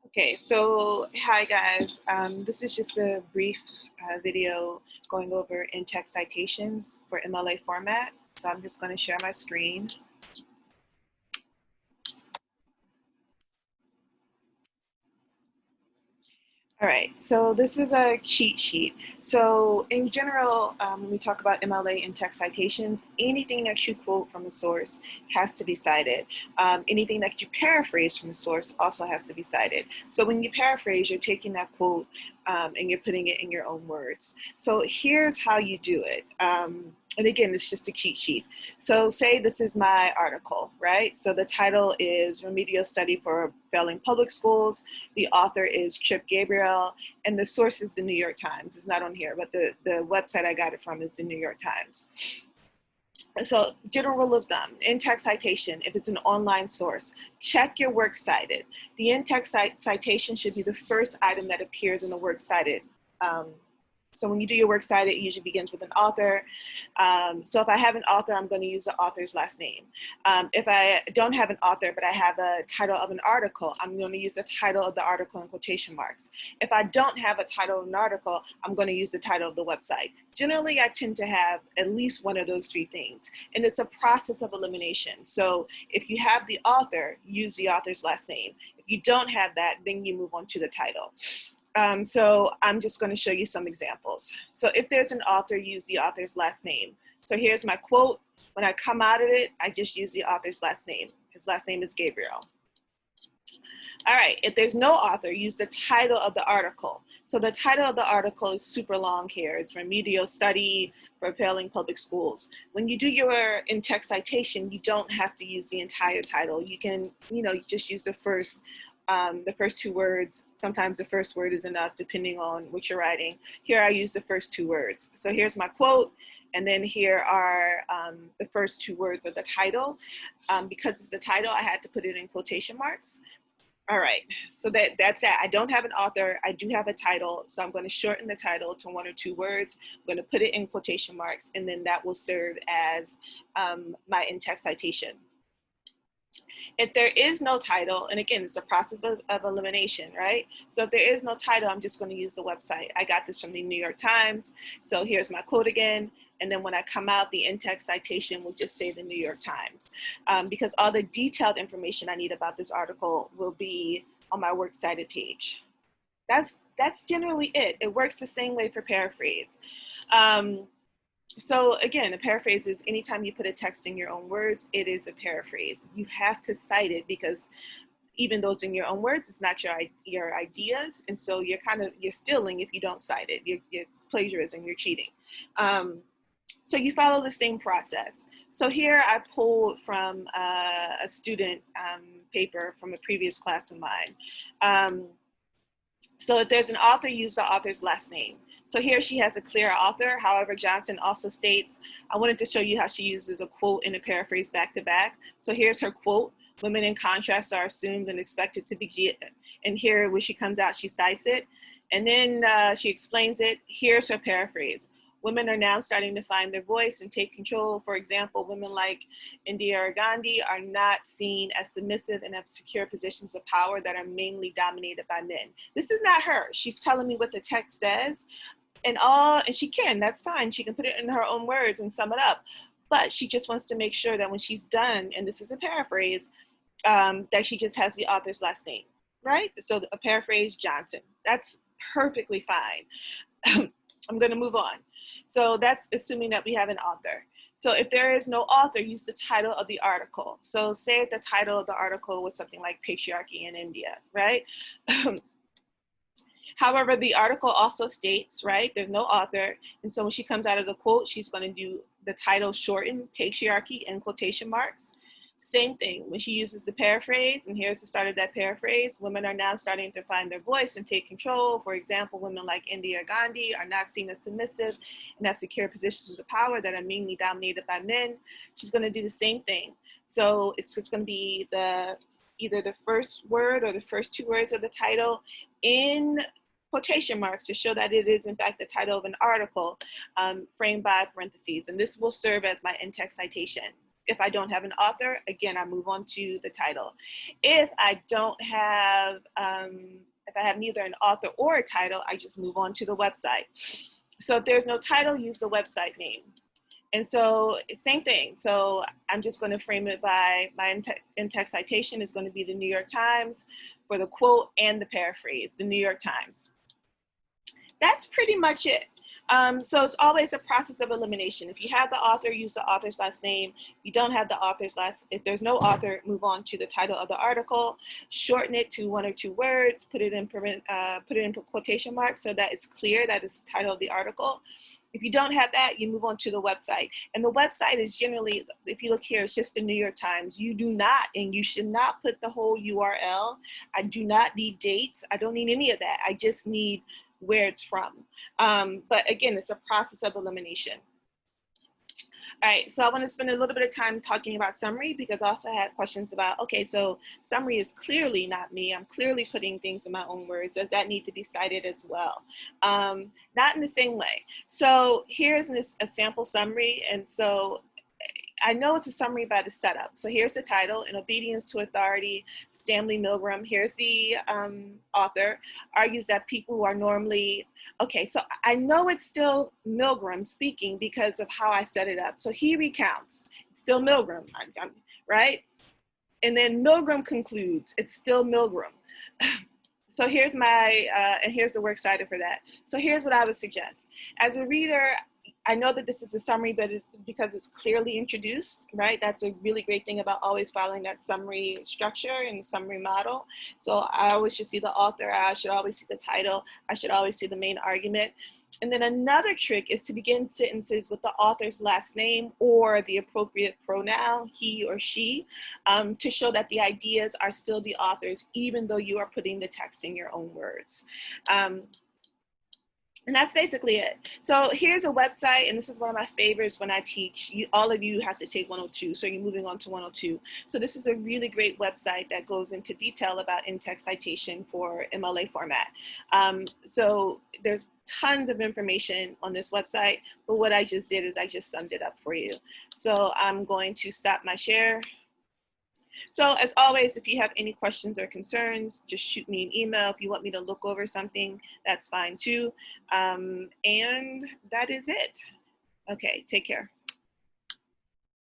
Okay, so hi guys. This is just a brief video going over in-text citations for MLA format. So I'm just going to share my screen. All right, so this is a cheat sheet. So in general, when we talk about MLA in text citations, anything that you quote from a source has to be cited. Anything that you paraphrase from a source also has to be cited. So when you paraphrase, you're taking that quote and you're putting it in your own words. So here's how you do it. And again, it's just a cheat sheet. So say this is my article, right? So the title is Remedial Study for Failing Public Schools. The author is Trip Gabriel, and the source is the New York Times. It's not on here, but the website I got it from is the New York Times. So general rule of thumb, in-text citation, if it's an online source, check your works cited. The in-text citation should be the first item that appears in the works cited. So when you do your works cited, it usually begins with an author. So if I have an author, I'm going to use the author's last name. If I don't have an author, but I have a title of an article, I'm going to use the title of the article in quotation marks. If I don't have a title of an article, I'm going to use the title of the website. Generally, I tend to have at least one of those three things. And it's a process of elimination. So if you have the author, use the author's last name. If you don't have that, then you move on to the title. So I'm just going to show you some examples. So if there's an author, use the author's last name. So here's my quote. When I come out of it, I just use the author's last name. His last name is Gabriel. All right, if there's no author, use the title of the article. So the title of the article is super long here. It's Remedial Study for Failing Public Schools. When you do your in-text citation, you don't have to use the entire title. You can, you just use the first two words. Sometimes the first word is enough depending on what you're writing. Here I use the first two words. So here's my quote, and then here are the first two words of the title. Because it's the title, I had to put it in quotation marks. All right, so that's it. I don't have an author, I do have a title, so I'm going to shorten the title to one or two words. I'm going to put it in quotation marks, and then that will serve as my in-text citation. If there is no title, and again, it's a process of elimination, right? So if there is no title, I'm just going to use the website. I got this from the New York Times. So here's my quote again. And then when I come out, the in-text citation will just say the New York Times, because all the detailed information I need about this article will be on my works cited page. That's generally it. It works the same way for paraphrase. So again, a paraphrase is anytime you put a text in your own words, it is a paraphrase. You have to cite it because even though it's in your own words, it's not your ideas. And so you're stealing if you don't cite it. It's plagiarism, you're cheating. So you follow the same process. So here I pulled from a student paper from a previous class of mine. So if there's an author, use the author's last name. So here she has a clear author. However, Johnson also states, I wanted to show you how she uses a quote and a paraphrase back to back. So here's her quote. Women in contrast are assumed and expected to be, and here when she comes out, she cites it. And then she explains it. Here's her paraphrase. Women are now starting to find their voice and take control. For example, women like Indira Gandhi are not seen as submissive and have secure positions of power that are mainly dominated by men. This is not her. She's telling me what the text says, and she can, that's fine. She can put it in her own words and sum it up. But she just wants to make sure that when she's done, and this is a paraphrase, that she just has the author's last name, right? So a paraphrase, Johnson. That's perfectly fine. I'm going to move on. So that's assuming that we have an author. So if there is no author, use the title of the article. So say the title of the article was something like Patriarchy in India, right? However, the article also states, right, there's no author. And so when she comes out of the quote, she's going to do the title shortened, Patriarchy, in quotation marks. Same thing, when she uses the paraphrase, and here's the start of that paraphrase, women are now starting to find their voice and take control. For example, women like Indira Gandhi are not seen as submissive and have secure positions of power that are mainly dominated by men. She's going to do the same thing. So it's going to be either the first word or the first two words of the title in quotation marks to show that it is in fact the title of an article framed by parentheses. And this will serve as my in-text citation. If I don't have an author, again, I move on to the title. If I don't have, if I have neither an author or a title, I just move on to the website. So if there's no title, use the website name. And so same thing. So I'm just going to frame it by my in-text citation is going to be the New York Times for the quote and the paraphrase, the New York Times. That's pretty much it. So it's always a process of elimination. If you have the author, use the author's last name. If you don't have the author's if there's no author, move on to the title of the article, shorten it to 1 or 2 words, put it in quotation marks so that it's clear that it's the title of the article. If you don't have that, you move on to the website. And the website is generally, if you look here, it's just the New York Times. You do not, and you should not put the whole URL. I do not need dates. I don't need any of that. I just need where it's from. But again, it's a process of elimination. All right, so I want to spend a little bit of time talking about summary because I also had questions about, okay, so summary is clearly not me. I'm clearly putting things in my own words. Does that need to be cited as well? Not in the same way. So here's a sample summary. And so I know it's a summary by the setup. So here's the title, In Obedience to Authority, Stanley Milgram. Here's the author, argues that people who are normally, okay, so I know it's still Milgram speaking because of how I set it up. So he recounts, it's still Milgram, right? And then Milgram concludes, it's still Milgram. So here's my, and here's the works cited for that. So here's what I would suggest. As a reader, I know that this is a summary, but it's because it's clearly introduced, right? That's a really great thing about always following that summary structure and summary model. So I always should see the author, I should always see the title, I should always see the main argument. And then another trick is to begin sentences with the author's last name or the appropriate pronoun, he or she, to show that the ideas are still the author's, even though you are putting the text in your own words. And that's basically it. So here's a website, and this is one of my favorites when I teach. All of you have to take 102, so you're moving on to 102. So this is a really great website that goes into detail about in-text citation for MLA format. So there's tons of information on this website, but what I just did is I just summed it up for you. So I'm going to stop my share. So as always, if you have any questions or concerns, just shoot me an email. If you want me to look over something, that's fine too. And that is it. Okay, take care.